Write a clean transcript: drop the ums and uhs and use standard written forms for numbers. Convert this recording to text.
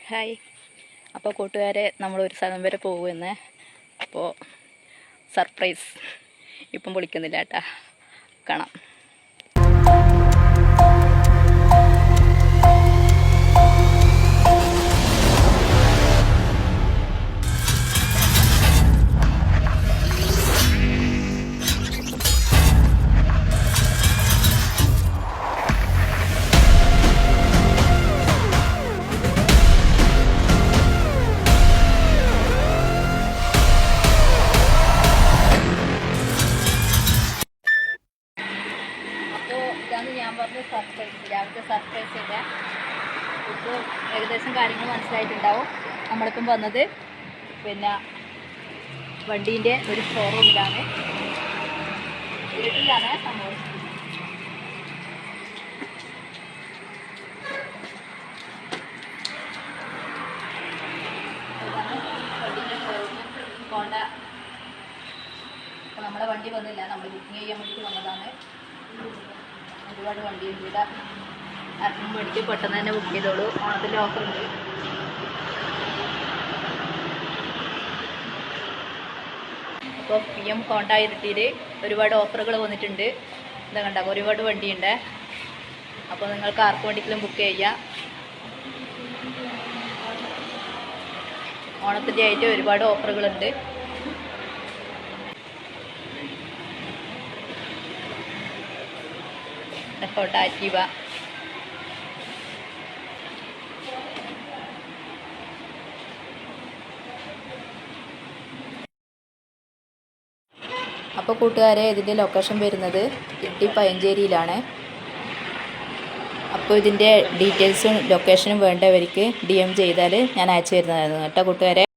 Hi. അപ്പോൾ കൂട്ടുകാരെ, നമ്മളൊരു സ്ഥലം വരെ പോകുമെന്ന്. അപ്പോൾ സർപ്രൈസ് ഇപ്പം വിളിക്കുന്നില്ല കേട്ടാ, കാണാം. ഇതാണ് ഞാൻ പറഞ്ഞ സർപ്രൈസ്, രാവിലത്തെ സർപ്രൈസ് ഇല്ല. ഇപ്പോൾ ഏകദേശം കാര്യങ്ങൾ മനസ്സിലായിട്ടുണ്ടാവും. നമ്മളിപ്പം വന്നത് പിന്നെ വണ്ടീൻ്റെ ഒരു ഷോറൂമിലാണ്. വീട്ടിലാണ് സംഭവം. ഇതാണ് വണ്ടീൻ്റെ ഷോറൂം. ഹോണ്ട. അപ്പോൾ നമ്മളെ വണ്ടി വന്നില്ല, നമ്മൾ ബുക്കിംഗ് ചെയ്യാൻ വേണ്ടിയിട്ട് വന്നതാണ്. ഒരുപാട് വണ്ടിയുണ്ട് ഇവിടെ. ആർക്കും വേണ്ടിയിട്ട് പെട്ടെന്ന് തന്നെ ബുക്ക് ചെയ്തോളൂ. ഓണത്തിൻ്റെ ഓഫറുണ്ട്. അപ്പോൾ PM ഹോണ്ട ഇരട്ടിയിൽ ഒരുപാട് ഓഫറുകൾ വന്നിട്ടുണ്ട്. എന്താ കണ്ട, ഒരുപാട് വണ്ടിയുണ്ട്. അപ്പോൾ നിങ്ങൾക്ക് ആർക്ക് വേണ്ടിയെങ്കിലും ബുക്ക് ചെയ്യാം. ഓണത്തിൻ്റെ ആയിട്ട് ഒരുപാട് ഓഫറുകളുണ്ട്. Honda Activa. അപ്പോൾ കൂട്ടുകാരെ, ഇതിൻ്റെ ലൊക്കേഷൻ വരുന്നത് ഇരിട്ടി പയഞ്ചേരിയിലാണ്. അപ്പോൾ ഇതിൻ്റെ ഡീറ്റെയിൽസും ലൊക്കേഷനും വേണ്ടവർക്ക് DM ചെയ്താൽ ഞാൻ അയച്ചു തരുന്നതായിരുന്നു കേട്ടോ കൂട്ടുകാരെ.